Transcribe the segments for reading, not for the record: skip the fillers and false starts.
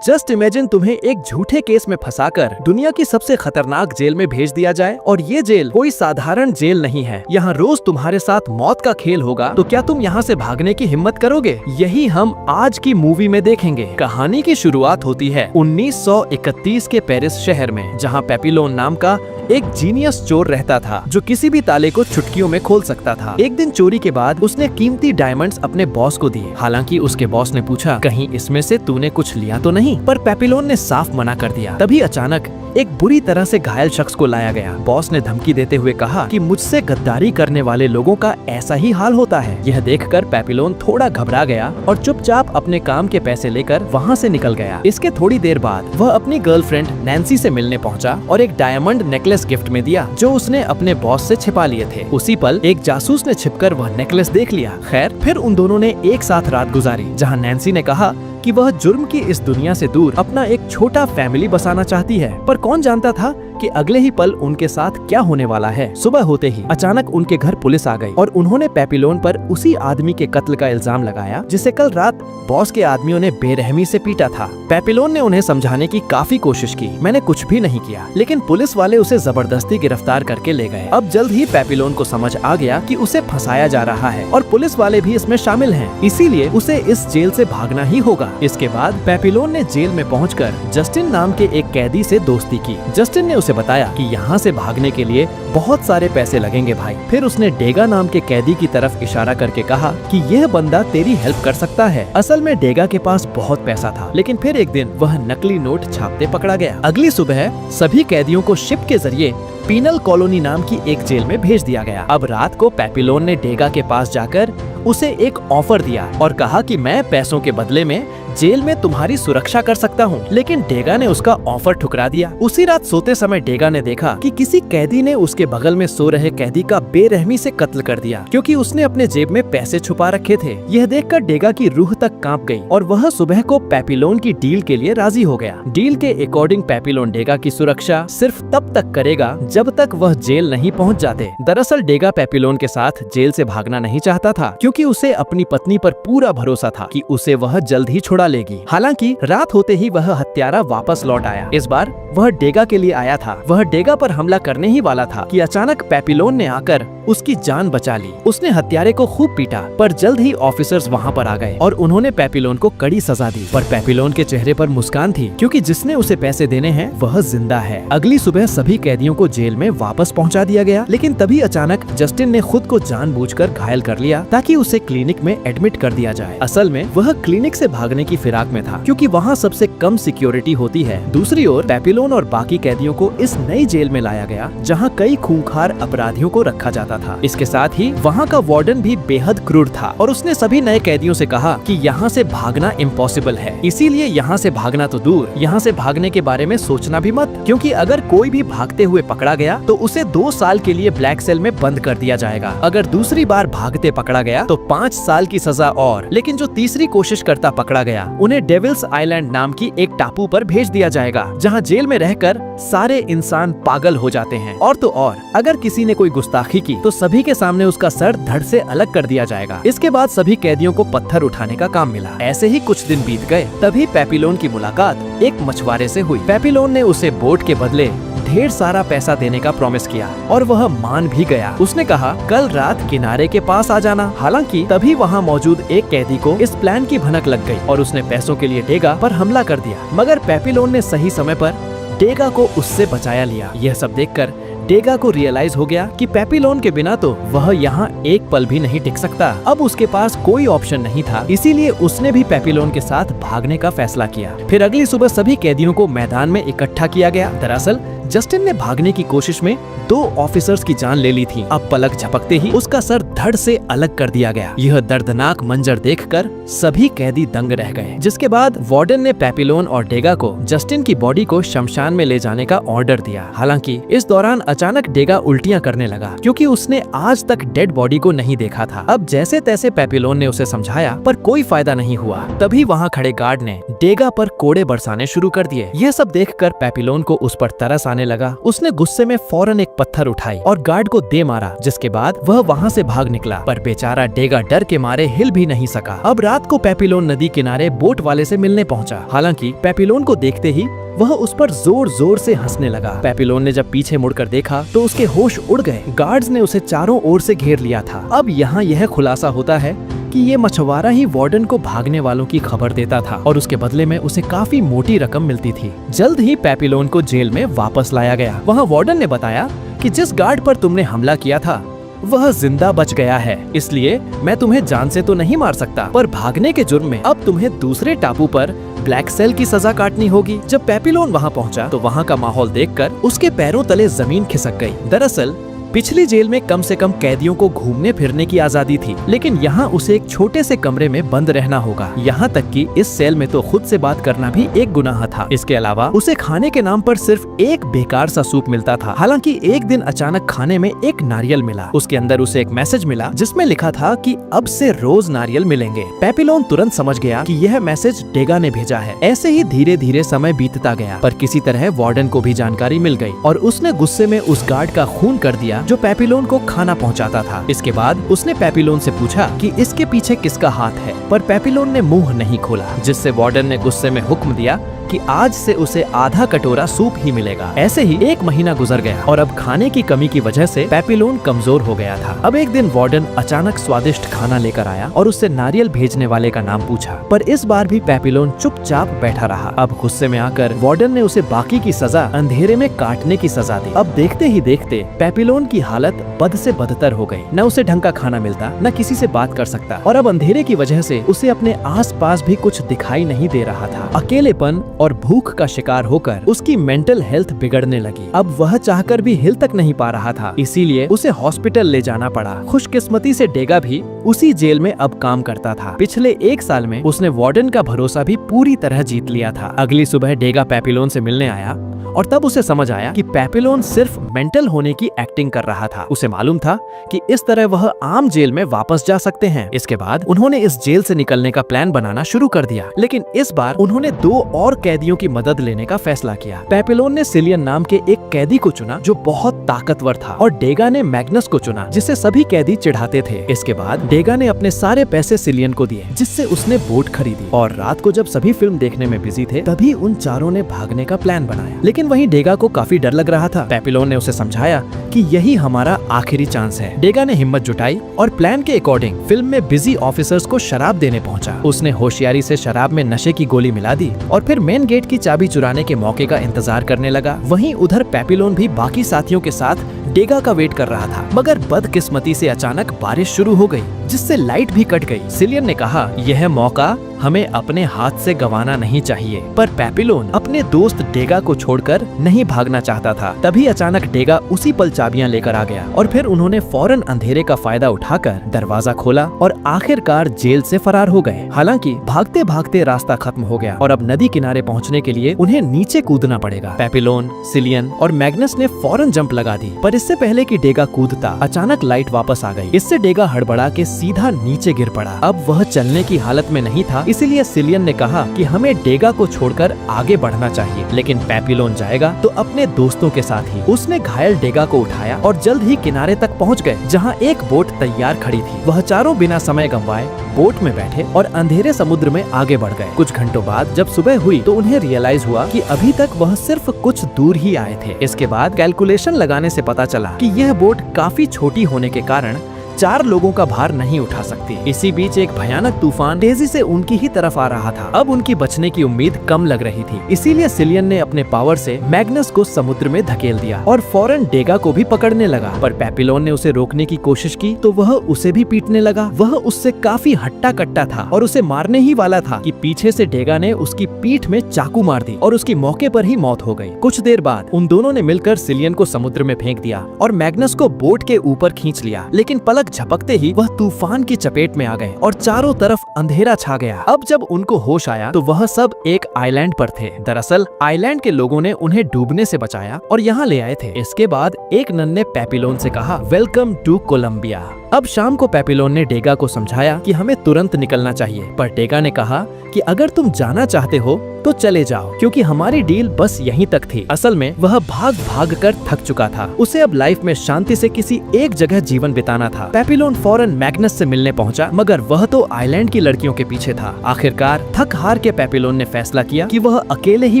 Just imagine तुम्हें एक झूठे केस में फंसाकर दुनिया की सबसे खतरनाक जेल में भेज दिया जाए, और ये जेल कोई साधारण जेल नहीं है। यहाँ रोज तुम्हारे साथ मौत का खेल होगा, तो क्या तुम यहाँ से भागने की हिम्मत करोगे? यही हम आज की मूवी में देखेंगे। कहानी की शुरुआत होती है 1931 के पेरिस शहर में, जहाँ पेपिलोन नाम का एक जीनियस चोर रहता था, जो किसी भी ताले को चुटकियों में खोल सकता था। एक दिन चोरी के बाद उसने कीमती डायमंड्स अपने बॉस को दिए। हालांकि उसके बॉस ने पूछा, कहीं इसमें से तूने कुछ लिया तो नहीं? पर पेपिलोन ने साफ मना कर दिया। तभी अचानक एक बुरी तरह से घायल शख्स को लाया गया। बॉस ने धमकी देते हुए कहा कि मुझसे गद्दारी करने वाले लोगों का ऐसा ही हाल होता है। यह देखकर पेपिलोन थोड़ा घबरा गया और चुपचाप अपने काम के पैसे लेकर वहाँ से निकल गया। इसके थोड़ी देर बाद वह अपनी गर्लफ्रेंड नैन्सी से मिलने पहुँचा और एक डायमंड नेकलेस गिफ्ट में दिया, जो उसने अपने बॉस से छिपा लिए थे। उसी पल एक जासूस ने छिपकर वह नेकलेस देख लिया। खैर, फिर उन दोनों ने एक साथ रात गुजारी, जहाँ नैन्सी ने कहा कि वह जुर्म की इस दुनिया से दूर अपना एक छोटा फैमिली बसाना चाहती है। पर कौन जानता था कि अगले ही पल उनके साथ क्या होने वाला है। सुबह होते ही अचानक उनके घर पुलिस आ गई और उन्होंने पेपिलोन पर उसी आदमी के कत्ल का इल्जाम लगाया, जिसे कल रात बॉस के आदमियों ने बेरहमी से पीटा था। पेपिलोन ने उन्हें समझाने की काफी कोशिश की, मैंने कुछ भी नहीं किया, लेकिन पुलिस वाले उसे जबरदस्ती गिरफ्तार करके ले गए। अब जल्द ही पेपिलोन को समझ आ गया कि उसे फंसाया जा रहा है और पुलिस वाले भी इसमें शामिल हैं, इसीलिए उसे इस जेल से भागना ही होगा। इसके बाद पेपिलोन ने जेल में पहुंचकर जस्टिन नाम के एक कैदी से दोस्ती की। जस्टिन ने उसे बताया कि यहाँ से भागने के लिए बहुत सारे पैसे लगेंगे भाई। फिर उसने डेगा नाम के कैदी की तरफ इशारा करके कहा कि यह बंदा तेरी हेल्प कर सकता है। असल में डेगा के पास बहुत पैसा था, लेकिन फिर एक दिन वह नकली नोट छापते पकड़ा गया। अगली सुबह सभी कैदियों को शिप के जरिए पीनल कॉलोनी नाम की एक जेल में भेज दिया गया। अब रात को पेपिलोन ने डेगा के पास जाकर उसे एक ऑफर दिया और कहा कि मैं पैसों के बदले में जेल में तुम्हारी सुरक्षा कर सकता हूँ, लेकिन डेगा ने उसका ऑफर ठुकरा दिया। उसी रात सोते समय डेगा ने देखा कि किसी कैदी ने उसके बगल में सो रहे कैदी का बेरहमी से कत्ल कर दिया, क्योंकि उसने अपने जेब में पैसे छुपा रखे थे। यह देखकर डेगा की रूह तक कांप गई और वह सुबह को पेपिलोन की डील के लिए राजी हो गया। डील के अकॉर्डिंग पेपिलोन डेगा की सुरक्षा सिर्फ तब तक करेगा जब तक वह जेल नहीं पहुँच जाते। दरअसल डेगा पेपिलोन के साथ जेल से भागना नहीं चाहता था, क्योंकि उसे अपनी पत्नी पर पूरा भरोसा था कि उसे वह जल्द ही छुड़ा लेगी। हालांकि रात होते ही वह हत्यारा वापस लौट आया। इस बार वह डेगा के लिए आया था। वह डेगा पर हमला करने ही वाला था कि अचानक पेपिलोन ने आकर उसकी जान बचा ली। उसने हत्यारे को खूब पीटा, पर जल्द ही ऑफिसर्स वहाँ पर आ गए और उन्होंने पेपिलोन को कड़ी सजा दी। पर पेपिलोन के चेहरे पर मुस्कान थी, क्योंकि जिसने उसे पैसे देने हैं वह जिंदा है। अगली सुबह सभी कैदियों को जेल में वापस पहुँचा दिया गया, लेकिन तभी अचानक जस्टिन ने खुद को जानबूझकर घायल कर लिया ताकि उसे क्लिनिक में एडमिट कर दिया जाए। असल में वह क्लिनिक से भागने की फिराक में था, क्योंकि वहाँ सबसे कम सिक्योरिटी होती है। दूसरी ओर पेपिलोन और बाकी कैदियों को इस नई जेल में लाया गया, जहाँ कई खूंखार अपराधियों को रखा जाता था। इसके साथ ही वहाँ का वार्डन भी बेहद क्रूर था और उसने सभी नए कैदियों से कहा कि यहाँ से भागना इम्पॉसिबल है, इसीलिए यहाँ से भागना तो दूर, यहाँ से भागने के बारे में सोचना भी मत, क्योंकि अगर कोई भी भागते हुए पकड़ा गया तो उसे 2 साल के लिए ब्लैक सेल में बंद कर दिया जाएगा। अगर दूसरी बार भागते पकड़ा गया तो 5 साल की सजा और, लेकिन जो तीसरी कोशिश करता पकड़ा गया उन्हें डेविल्स आइलैंड नाम की एक टापू पर भेज दिया जाएगा, जहाँ जेल में रहकर सारे इंसान पागल हो जाते हैं। और तो और, अगर किसी ने कोई गुस्ताखी की तो सभी के सामने उसका सर धड़ से अलग कर दिया जाएगा। इसके बाद सभी कैदियों को पत्थर उठाने का काम मिला। ऐसे ही कुछ दिन बीत गए, तभी पेपिलोन की मुलाकात एक मछुआरे से हुई। पेपिलोन ने उसे बोट के बदले ढेर सारा पैसा देने का प्रॉमिस किया और वह मान भी गया। उसने कहा, कल रात किनारे के पास आ जाना। हालांकि तभी वहाँ मौजूद एक कैदी को इस प्लान की भनक लग गई और उसने पैसों के लिए डेगा पर हमला कर दिया, मगर पेपिलोन ने सही समय पर डेगा को उससे बचाया लिया। यह सब देखकर डेगा को रियलाइज हो गया कि पेपिलोन के बिना तो वह यहाँ एक पल भी नहीं टिक सकता। अब उसके पास कोई ऑप्शन नहीं था, इसीलिए उसने भी पेपिलोन के साथ भागने का फैसला किया। फिर अगली सुबह सभी कैदियों को मैदान में इकट्ठा किया गया। दरअसल जस्टिन ने भागने की कोशिश में 2 ऑफिसर्स की जान ले ली थी। अब पलक झपकते ही उसका सर धड़ से अलग कर दिया गया। यह दर्दनाक मंजर देखकर सभी कैदी दंग रह गए, जिसके बाद वार्डन ने पेपिलोन और डेगा को जस्टिन की बॉडी को शमशान में ले जाने का ऑर्डर दिया। हालांकि इस दौरान अचानक डेगा उल्टियां करने लगा, क्योंकि उसने आज तक डेड बॉडी को नहीं देखा था। अब जैसे तैसे पेपिलोन ने उसे समझाया, पर कोई फायदा नहीं हुआ। तभी वहाँ खड़े गार्ड ने डेगा पर कोड़े बरसाने शुरू कर दिए। यह सब देखकर पेपिलोन को उस पर तरस आने चिल्लाने लगा। उसने गुस्से में फौरन एक पत्थर उठाई और गार्ड को दे मारा, जिसके बाद वह वहाँ से भाग निकला। पर बेचारा डेगा डर के मारे हिल भी नहीं सका। अब रात को पेपिलोन नदी किनारे बोट वाले से मिलने पहुंचा। हालांकि पेपिलोन को देखते ही वह उस पर जोर जोर से हंसने लगा। पेपिलोन ने जब पीछे मुड़कर देखा तो उसके होश उड़ गए। गार्ड्स ने उसे चारों ओर से घेर लिया था। अब यहाँ यह खुलासा होता है कि ये मछुआरा ही वार्डन को भागने वालों की खबर देता था और उसके बदले में उसे काफी मोटी रकम मिलती थी। जल्द ही पेपिलोन को जेल में वापस लाया गया। वहाँ वार्डन ने बताया कि जिस गार्ड पर तुमने हमला किया था वह जिंदा बच गया है, इसलिए मैं तुम्हें जान से तो नहीं मार सकता, पर भागने के जुर्म में अब तुम्हें दूसरे टापू पर ब्लैक सेल की सजा काटनी होगी। जब पेपिलोन वहाँ पहुँचा तो वहाँ का माहौल देखकर उसके पैरों तले जमीन खिसक गई। दरअसल पिछली जेल में कम से कम कैदियों को घूमने फिरने की आजादी थी, लेकिन यहाँ उसे एक छोटे से कमरे में बंद रहना होगा। यहाँ तक कि इस सेल में तो खुद से बात करना भी एक गुनाह था। इसके अलावा उसे खाने के नाम पर सिर्फ एक बेकार सा सूप मिलता था। हालांकि एक दिन अचानक खाने में एक नारियल मिला। उसके अंदर उसे एक मैसेज मिला जिसमें लिखा था कि अब से रोज नारियल मिलेंगे। पेपिलोन तुरंत समझ गया कि यह मैसेज डेगा ने भेजा है। ऐसे ही धीरे धीरे समय बीतता गया, पर किसी तरह वार्डन को भी जानकारी मिल गई और उसने गुस्से में उस गार्ड का खून कर दिया जो पेपिलोन को खाना पहुंचाता था। इसके बाद उसने पेपिलोन से पूछा कि इसके पीछे किसका हाथ है, पर पेपिलोन ने मुंह नहीं खोला, जिससे वार्डन ने गुस्से में हुक्म दिया कि आज से उसे आधा कटोरा सूप ही मिलेगा। ऐसे ही एक महीना गुजर गया और अब खाने की कमी की वजह से पेपिलोन कमजोर हो गया था। अब एक दिन वार्डन अचानक स्वादिष्ट खाना लेकर आया और उससे नारियल भेजने वाले का नाम पूछा, पर इस बार भी पेपिलोन चुपचाप बैठा रहा। अब गुस्से में आकर वार्डन ने उसे बाकी की सजा अंधेरे में काटने की सजा दी। अब देखते ही देखते पेपिलोन की हालत बद से बदतर हो गई। न उसे ढंग का खाना मिलता, न किसी से बात कर सकता, और अब अंधेरे की वजह से उसे अपने आस पास भी कुछ दिखाई नहीं दे रहा था। अकेलेपन और भूख का शिकार होकर उसकी मेंटल हेल्थ बिगड़ने लगी। अब वह चाहकर भी हिल तक नहीं पा रहा था, इसीलिए उसे हॉस्पिटल ले जाना पड़ा। खुशकिस्मती से डेगा भी उसी जेल में अब काम करता था। पिछले एक साल में उसने वार्डन का भरोसा भी पूरी तरह जीत लिया था। अगली सुबह डेगा पेपिलोन से मिलने आया और तब उसे समझ आया कि पेपिलोन सिर्फ मेंटल होने की एक्टिंग कर रहा था। उसे मालूम था कि इस तरह वह आम जेल में वापस जा सकते हैं। इसके बाद उन्होंने इस जेल से निकलने का प्लान बनाना शुरू कर दिया, लेकिन इस बार उन्होंने 2 और कैदियों की मदद लेने का फैसला किया। पेपिलोन ने सिलियन नाम के एक कैदी को चुना जो बहुत ताकतवर था, और डेगा ने मैग्नस को चुना जिसे सभी कैदी चिढ़ाते थे। इसके बाद डेगा ने अपने सारे पैसे सिलियन को दिए, जिससे उसने बोट खरीदी, और रात को जब सभी फिल्म देखने में बिजी थे तभी उन चारों ने भागने का प्लान बनाया। लेकिन वहीं डेगा को काफी डर लग रहा था। पेपिलोन ने उसे समझाया कि यही हमारा आखिरी चांस है। डेगा ने हिम्मत जुटाई और प्लान के अकॉर्डिंग फिल्म में बिजी ऑफिसर्स को शराब देने पहुंचा। उसने होशियारी से शराब में नशे की गोली मिला दी और फिर मेन गेट की चाबी चुराने के मौके का इंतजार करने लगा। वहीं उधर पेपिलोन भी बाकी साथियों के साथ डेगा का वेट कर रहा था, मगर बदकिस्मती से अचानक बारिश शुरू हो गई, जिससे लाइट भी कट गई। सिलियन ने कहा, यह मौका हमें अपने हाथ से गंवाना नहीं चाहिए, पर पेपिलोन अपने दोस्त डेगा को छोड़कर नहीं भागना चाहता था। तभी अचानक डेगा उसी पल चाबियां लेकर आ गया और फिर उन्होंने फौरन अंधेरे का फायदा उठाकर दरवाजा खोला और आखिरकार जेल से फरार हो गए। हालांकि भागते भागते रास्ता खत्म हो गया और अब नदी किनारे पहुंचने के लिए उन्हें नीचे कूदना पड़ेगा। पेपिलोन, सिलियन और मैग्नस ने फौरन जंप लगा दी, पर इससे पहले कि डेगा कूदता अचानक लाइट वापस आ गई। इससे डेगा हड़बड़ा के सीधा नीचे गिर पड़ा। अब वह चलने की हालत में नहीं था, इसीलिए सिलियन ने कहा कि हमें डेगा को छोड़कर आगे बढ़ना चाहिए, लेकिन पेपिलोन जाएगा तो अपने दोस्तों के साथ ही। उसने घायल डेगा को उठाया और जल्द ही किनारे तक पहुंच गए, जहां एक बोट तैयार खड़ी थी। वह चारों बिना समय गंवाए बोट में बैठे और अंधेरे समुद्र में आगे बढ़ गए। कुछ घंटों बाद जब सुबह हुई तो उन्हें रियलाइज हुआ कि अभी तक वह सिर्फ कुछ दूर ही आए थे। इसके बाद कैलकुलेशन लगाने से पता चला कि यह बोट काफी छोटी होने के कारण 4 लोगों का भार नहीं उठा सकती। इसी बीच एक भयानक तूफान तेजी से उनकी ही तरफ आ रहा था। अब उनकी बचने की उम्मीद कम लग रही थी, इसीलिए सिलियन ने अपने पावर से मैग्नस को समुद्र में धकेल दिया और फौरन डेगा को भी पकड़ने लगा। पर पेपिलोन ने उसे रोकने की कोशिश की तो वह उसे भी पीटने लगा। वह उससे काफी हट्टा कट्टा था और उसे मारने ही वाला था कि पीछे से डेगा ने उसकी पीठ में चाकू मार दी और उसकी मौके पर ही मौत हो गई। कुछ देर बाद उन दोनों ने मिलकर सिलियन को समुद्र में फेंक दिया और मैग्नस को बोट के ऊपर खींच लिया, लेकिन पलक झपकते ही वह तूफान की चपेट में आ गए और चारों तरफ अंधेरा छा गया। अब जब उनको होश आया तो वह सब एक आइलैंड पर थे। दरअसल आइलैंड के लोगों ने उन्हें डूबने से बचाया और यहाँ ले आए थे। इसके बाद एक नन ने पेपिलोन से कहा, वेलकम टू कोलंबिया। अब शाम को पेपिलोन ने डेगा को समझाया कि हमें तुरंत निकलना चाहिए, पर डेगा ने कहा कि अगर तुम जाना चाहते हो तो चले जाओ, क्योंकि हमारी डील बस यहीं तक थी। असल में वह भाग भाग कर थक चुका था। उसे अब लाइफ में शांति से किसी एक जगह जीवन बिताना था। पेपिलोन फौरन मैग्नस से मिलने पहुंचा, मगर वह तो आइलैंड की लड़कियों के पीछे था। आखिरकार थक हार के पेपिलोन ने फैसला किया कि वह अकेले ही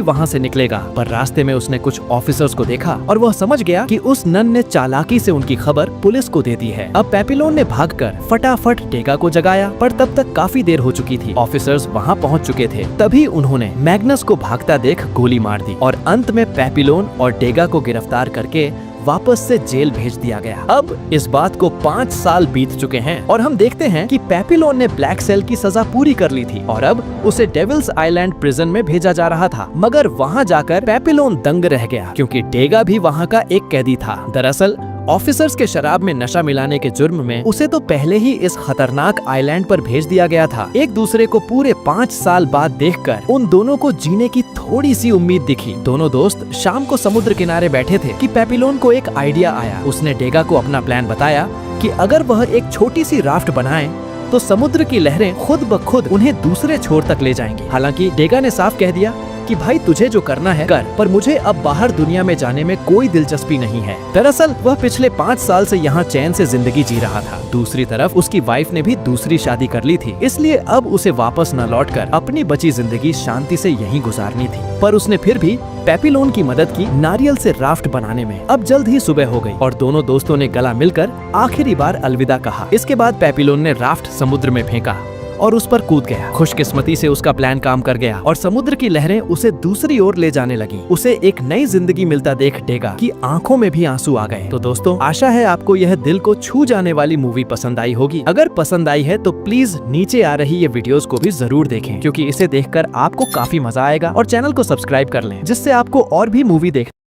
वहां से निकलेगा, पर रास्ते में उसने कुछ ऑफिसर्स को देखा और वह समझ गया कि उस नन ने चालाकी से उनकी खबर पुलिस को दे दी है। अब पेपिलोन ने भागकर फटाफट डेगा को जगाया, पर तब तक काफी देर हो चुकी थी। ऑफिसर्स वहां पहुंच चुके थे। तभी उन्होंने मैग्नस को भागता देख गोली मार दी और अंत में पेपिलोन और डेगा को गिरफ्तार करके वापस से जेल भेज दिया गया। अब इस बात को 5 साल बीत चुके हैं और हम देखते हैं कि पेपिलोन ने ब्लैक सेल की सजा पूरी कर ली थी और अब उसे डेविल्स आइलैंड प्रिजन में भेजा जा रहा था। मगर वहां जाकर पेपिलोन दंग रह गया, क्योंकि डेगा भी वहां का एक कैदी था। दरअसल ऑफिसर्स के शराब में नशा मिलाने के जुर्म में उसे तो पहले ही इस खतरनाक आइलैंड पर भेज दिया गया था। एक दूसरे को पूरे 5 साल बाद देखकर उन दोनों को जीने की थोड़ी सी उम्मीद दिखी। दोनों दोस्त शाम को समुद्र किनारे बैठे थे कि पेपिलोन को एक आइडिया आया। उसने डेगा को अपना प्लान बताया कि अगर वह एक छोटी सी राफ्ट बनाए तो समुद्र की लहरें खुद ब खुद उन्हें दूसरे छोर तक ले जाएंगी। हालांकि डेगा ने साफ कह दिया कि भाई तुझे जो करना है कर, पर मुझे अब बाहर दुनिया में जाने में कोई दिलचस्पी नहीं है। दरअसल वह पिछले 5 साल से यहाँ चैन से जिंदगी जी रहा था। दूसरी तरफ उसकी वाइफ ने भी दूसरी शादी कर ली थी, इसलिए अब उसे वापस न लौटकर अपनी बची जिंदगी शांति से यहीं गुजारनी थी। पर उसने फिर भी पेपिलोन की मदद की नारियल से राफ्ट बनाने में। अब जल्द ही सुबह हो गई और दोनों दोस्तों ने गला मिलकर आखिरी बार अलविदा कहा। इसके बाद पेपिलोन ने राफ्ट समुद्र में फेंका और उस पर कूद गया। खुशकिस्मती से उसका प्लान काम कर गया और समुद्र की लहरें उसे दूसरी ओर ले जाने लगी। उसे एक नई जिंदगी मिलता देख डेगा की आंखों में भी आंसू आ गए। तो दोस्तों, आशा है आपको यह दिल को छू जाने वाली मूवी पसंद आई होगी। अगर पसंद आई है तो प्लीज नीचे आ रही ये वीडियोस को भी जरूर देखें, क्योंकि इसे देखकर आपको काफी मजा आएगा। और चैनल को सब्सक्राइब कर लें, जिससे आपको और भी मूवी देख